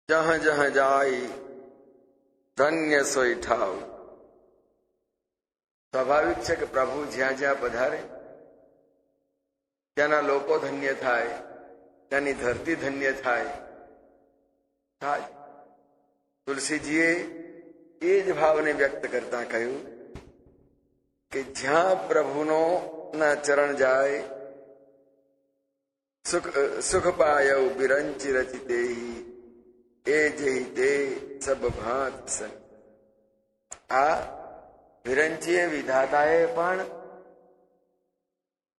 જહ જહ જાય ધન્ય સોઈ ઠાવ. સ્વાભાવિક છે કે પ્રભુ જ્યાં જ્યાં પધારે ત્યાંના લોકો ધન્ય થાય, ત્યાંની ધરતી ધન્ય થાય. તુલસીજીએ એ જ ભાવને વ્યક્ત કરતા કહ્યું કે જ્યાં પ્રભુનો ના ચરણ જાય સુખ પાયઉ બિરંચી રચિતે એ જેહી તે સબ ભાત સન. આ વિરંચીએ વિધાતાએ પણ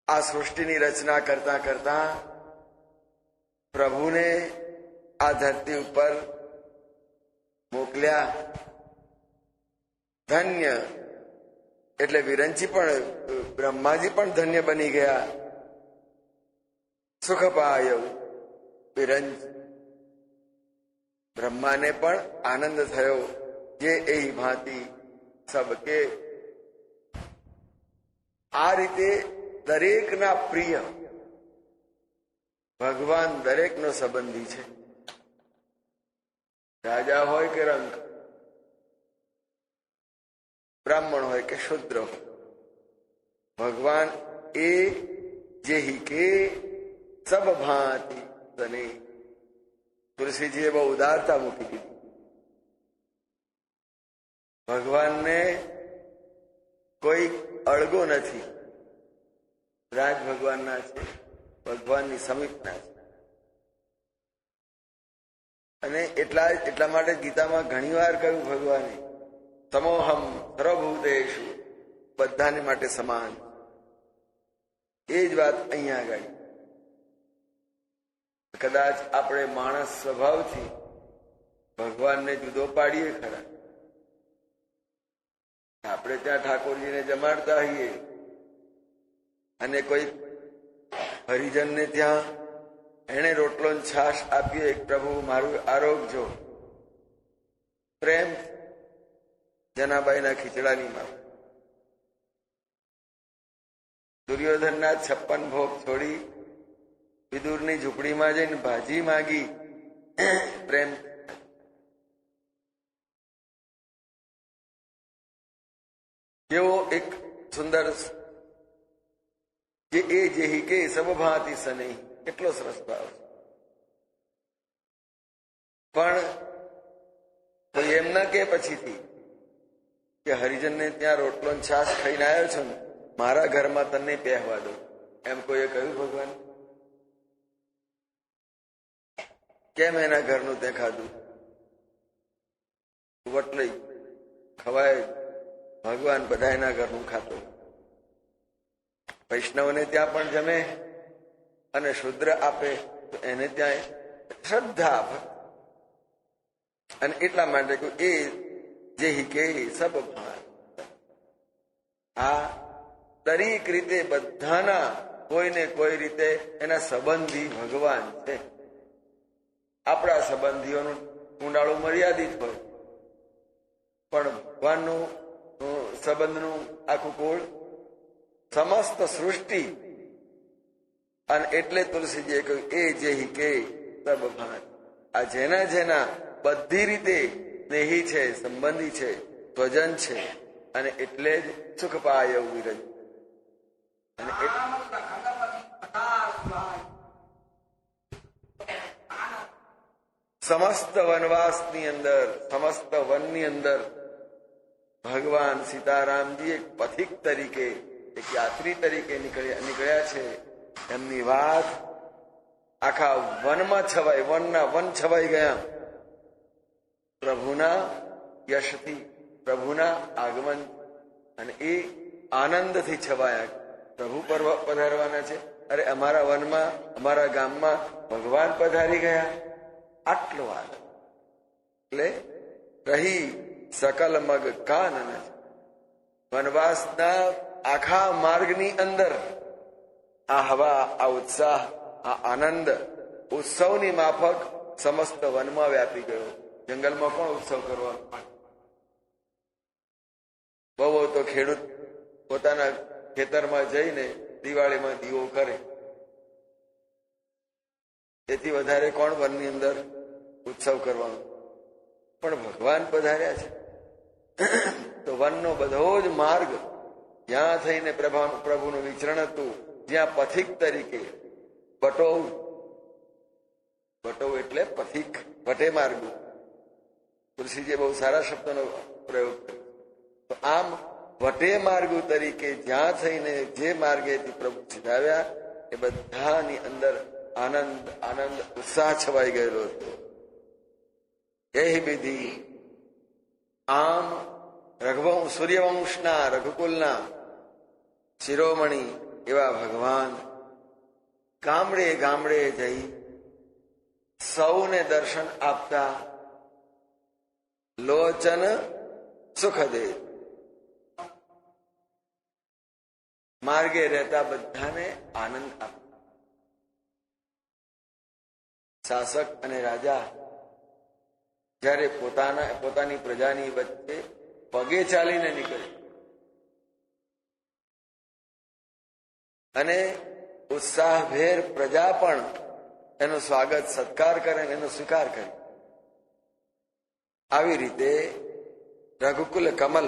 આ સૃષ્ટિની રચના કરતા કરતા પ્રભુને આ ધરતી ઉપર મોકલ્યા. ધન્ય એટલે વિરંચી પણ બ્રહ્માજી પણ ધન્ય બની ગયા. સુખ પાયઉ વિરંચ બ્રહ્માને પણ આનંદ થયો. જે એ ભાંતિ સબકે. આ રીતે દરેકના પ્રિય ભગવાન દરેકનો સંબંધી છે. રાજા હોય કે રંક, બ્રાહ્મણ હોય કે શુદ્ર હોય, ભગવાન એ જેહી કે સબ ભાંતિ તને. તુલસીજીએ બહુ ઉદારતા મૂકી દીધી. ભગવાનને કોઈ અળગો નથી. રાજ ભગવાનના છે, ભગવાનની સમીપના છે. અને એટલા માટે ગીતામાં ઘણી વાર કહ્યું ભગવાને સમોહમ સર્વભૂતેષુ, બધાને માટે સમાન. એ જ વાત અહીંયા આગળ. કદાચ આપણે માણસ સ્વભાવથી ભગવાનને જુદો પાડીએ ખરા. આપણે ત્યાં ઠાકોરજીને જમાડતા હોઈએ અને કોઈ હરિજનને ત્યાં એને રોટલો છાશ આપીએ, પ્રભુ મારું આરોગજો, પ્રેમ જનાબાઈના ખીચડાની માં. દુર્યોધનના 56 ભોગ છોડી વિદુરની ઝૂંપડીમાં જઈને ભાજી માગી. પ્રેમ. કેવો એક સુંદર જે એ જેહી કે સબભાતી સનઈ. કેટલો સરસ ભાવ. પણ કોઈ એમ ના કે પછીથી કે હરિજનને ત્યાં રોટલો છાશ ખાઈને આવ્યો છો ને, મારા ઘરમાં તને પહેવા દો, એમ કોઈએ કહ્યું ભગવાન? કેમ એના ઘરનું તે ખાધું? વટલી ખવાય. ભગવાન બધા એના ઘરનું ખાતો. વૈષ્ણવને ત્યાં પણ જમે અને શુદ્ર આપે તો એને ત્યાં શ્રદ્ધા આપે. અને એટલા માટે એ જે કે સબ ભાન. આ દરેક રીતે બધાના કોઈને કોઈ રીતે એના સંબંધી ભગવાન છે. આપણા સંબંધીઓનું કુંડાળું મર્યાદિત હોય, પણ ભગવાનનું સંબંધનું આખું કુળ સમસ્ત સૃષ્ટિ. અને એટલે તુલસીજીએ કહ્યું એ જેહી કે સબ ભાન. આ જેના જેના બધી રીતે સ્નેહી છે, સંબંધી છે, સ્વજન છે, અને એટલે જ સુખ પાય વિરજ. અને સમસ્ત વનવાસની અંદર, સમસ્ત વનની અંદર ભગવાન સીતારામજી એક પથિક તરીકે, એક યાત્રી તરીકે નીકળ્યા છે. એમની વાત આખા વનમાં છવાઈ, વન છવાઈ ગયા. પ્રભુના યશથી, પ્રભુના આગમન, અને એ આનંદથી છવાયા. પ્રભુ પધારવાના છે. અરે અમારા વનમાં, અમારા ગામમાં ભગવાન પધારી ગયા. આટલો આનંદ. એટલે રહી સકલ મગ કાનન. વનવાસના આખા માર્ગની અંદર આ હવા, આ ઉત્સાહ, આ આનંદ ઉત્સવની માફક સમસ્ત વનમાં વ્યાપી ગયો. જંગલમાં કોણ ઉત્સવ કરવા? બહુ તો ખેડૂત પોતાના ખેતરમાં જઈને દિવાળીમાં દીવો કરે. તેથી વધારે કોણ વનની અંદર ઉત્સવ કરવાનો. પણ ભગવાન પધાર્યા છે તો વનનો બધો જ માર્ગ જ્યાં થઈને પ્રભુનું વિચરણ હતું, જ્યાં પથિક તરીકે બટોવ એટલે પથિક, વટે માર્ગુ. તુલસીજીએ બહુ સારા શબ્દનો પ્રયોગ કર્યો. તો આમ વટે માર્ગુ તરીકે જ્યાં થઈને જે માર્ગેથી પ્રભુ સિધાવ્યા એ બધાની અંદર આનંદ આનંદ ઉત્સાહ છવાઈ ગયેલો હતો. એ વિધિ આમ સૂર્યવંશના રઘુકુલના શિરોમણી એવા ભગવાન ગામડે ગામડે જઈ સૌને દર્શન આપતા લોચન સુખદે, માર્ગે રહેતા બધાને આનંદ આપતા. શાસક અને રાજા જયારે પોતાની પ્રજાની વચ્ચે પગે ચાલીને નીકળે અને ઉત્સાહભેર પ્રજા પણ એનું સ્વાગત સત્કાર કરે અને એનો સ્વીકાર કરે, આવી રીતે રઘુકુલ કમલ,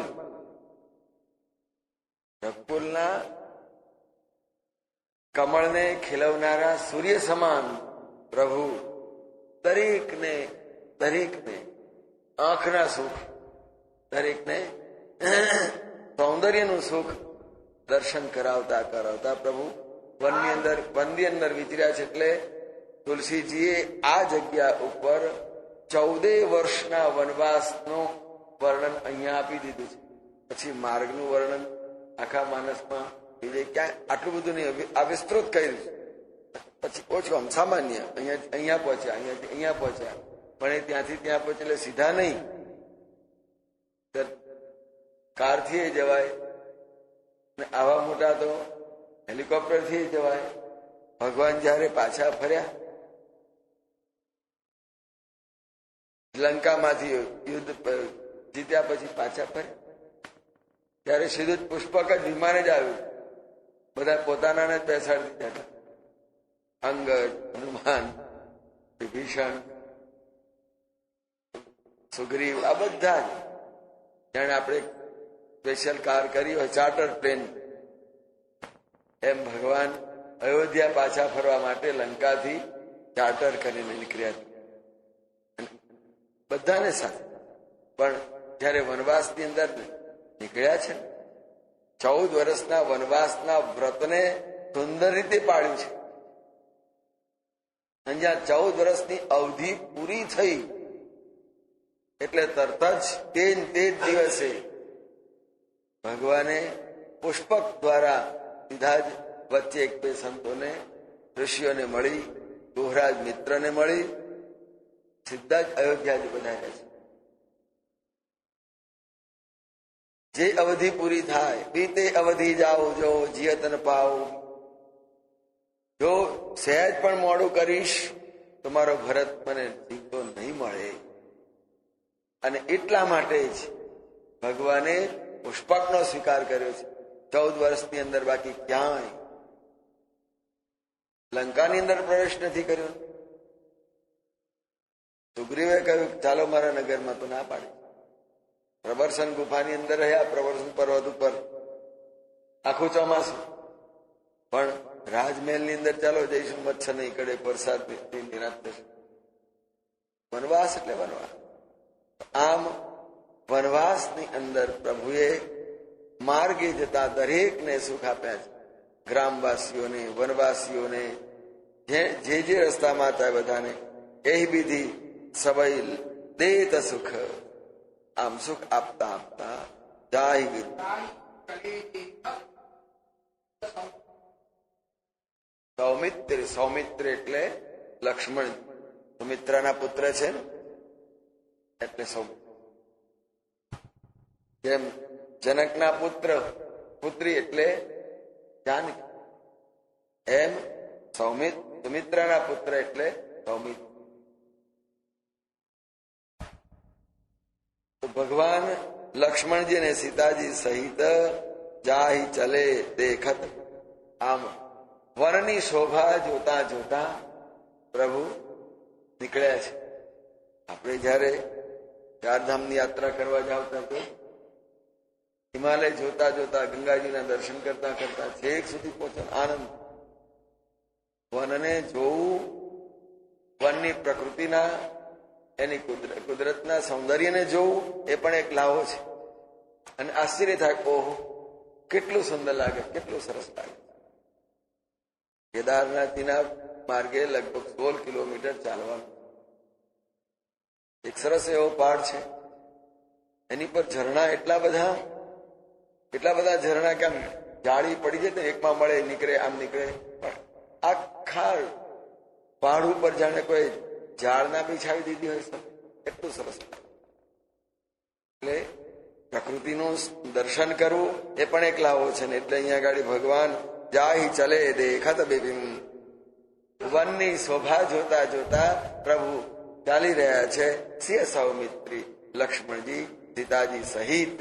રઘુકુલના કમળને ખીલવનારા સૂર્ય સમાન પ્રભુ દરેકને આંખના સુખ, દરેકને સૌંદર્યનું સુખ દર્શન કરાવતા પ્રભુ વનની અંદર વિચર્યા છે. એટલે તુલસીજીએ આ જગ્યા ઉપર 14 વર્ષના વનવાસનું વર્ણન અહીંયા આપી દીધું છે. પછી માર્ગનું વર્ણન આખા માનસમાં બીજે ક્યાંય આટલું બધું નહીં, આ વિસ્તૃત કર્યું છે. પછી ઓછું આમ સામાન્ય અહીંયા પહોંચ્યા, અહીંયા પહોંચ્યા, પણ એ ત્યાંથી ત્યાં પહોંચે એટલે સીધા નહીં, કારથી જવાય ને આવા મોટા તો હેલિકોપ્ટરથી જવાય. ભગવાન જયારે પાછા ફર્યા લંકામાંથી યુદ્ધ જીત્યા પછી પાછા ફર્યા ત્યારે સીધું જ પુષ્પક જ વિમાન જ આવ્યું. બધા પોતાનાને જ બેસાડી દીધા હતા. અંગદ, હનુમાન, વિભીષણ, સુગ્રીવ, આ બધા જ જાણે આપણે સ્પેશિયલ કાર કરી હોય, ચાર્ટર પ્લેન, એમ ભગવાન અયોધ્યા પાછા ફરવા માટે લંકાથી ચાર્ટર કરીને નીકળ્યા બધાને સાથે. પણ જયારે વનવાસની અંદર નીકળ્યા છે, 14 વર્ષના વનવાસના વ્રતને સુંદર રીતે પાળ્યું છે. અને જ્યાં 14 વર્ષની અવધિ પૂરી થઈ એટલે તરત જ તે દિવસે ભગવાને પુષ્પક દ્વારા સીધા જ વચ્ચે એક બે સંતોને, ઋષિઓને મળી, ગોહરાજ મિત્રને મળી સીધા જ અયોધ્યા બનાવ્યા છે. જે અવધિ પૂરી થાય, બીતે અવધિ જાઓ જો જીયતન પાઓ, જો સહેજ પણ મોડું કરીશ તો મારો ભરત મને જીવતો નહીં મળે. અને એટલા માટે જ ભગવાને પુષ્પકનો સ્વીકાર કર્યો છે. 14 વર્ષની અંદર બાકી ક્યાંય લંકાની અંદર પ્રવેશ નથી કર્યો. સુગ્રીવે કહ્યું ચાલો મારા નગરમાં, તો ના પાડી. પ્રબર્શન ગુફાની અંદર રહ્યા, પ્રબર્શન પર્વત ઉપર આખું ચોમાસું, પણ રાજમહેલની અંદર ચાલો જઈશું, મચ્છર નહીં કડે, વરસાદ નિરાશ થશે. વનવાસ એટલે વનવાસ. આમ વનવાસની અંદર પ્રભુએ માર્ગે જતા દરેકને સુખ આપ્યા છે. ગ્રામવાસીઓને, વનવાસીઓને, જે રસ્તામાં હતા બધાને એ વિધિ સબઈ દેત સુખ. આમ સુખ આપતા આપતા જાય સૌમિત્ર એટલે લક્ષ્મણ, સુમિત્રાના પુત્ર છે ને એટલે સૌમિત્ર. જેમ જનકના પુત્રી એટલે જાનકી, એમ સુમિત્રાના પુત્ર એટલે સૌમિત્ર. તો ભગવાન લક્ષ્મણજી અને સીતાજી સહિત જાહી ચલે દેખત. આમ વનની શોભા જોતા જોતા પ્રભુ નીકળ્યા છે. આપણે જયારે ચારધામની યાત્રા કરવા જાવતા તો હિમાલય જોતા જોતા ગંગાજીના દર્શન કરતા કરતા છેક સુધી પહોંચો આનંદ. વનને જોવું, વનની પ્રકૃતિના એની કુદરતના સૌંદર્યને જોવું એ પણ એક લાવો છે. અને આશ્ચર્ય થાય, ઓહો કેટલું સુંદર લાગે, કેટલું સરસ લાગે. કેદારનાથના માર્ગે લગભગ 16 કિલોમીટર ચાલવાનું. એક સરસ એવો પહાડ છે, એની પર ઝરણા એટલા બધા ઝરણા, કેમ જાળી પડી જાય તો એકમાં મળે નીકળે, આમ નીકળે. પણ આખા પહાડ ઉપર જાણે કોઈ ઝાડના બિછાવી દીધી હોય, એટલું સરસ. એટલે પ્રકૃતિનું દર્શન કરવું એ પણ એક લાવો છે ને. એટલે અહીંયા આગળ ભગવાન જાય ચલે દેખત બેબીમ, વનની શોભા જોતા જોતા પ્રભુ ચાલી રહ્યા છે. સિંહ સૌમિત્રી લક્ષ્મણજી સીતાજી સહિત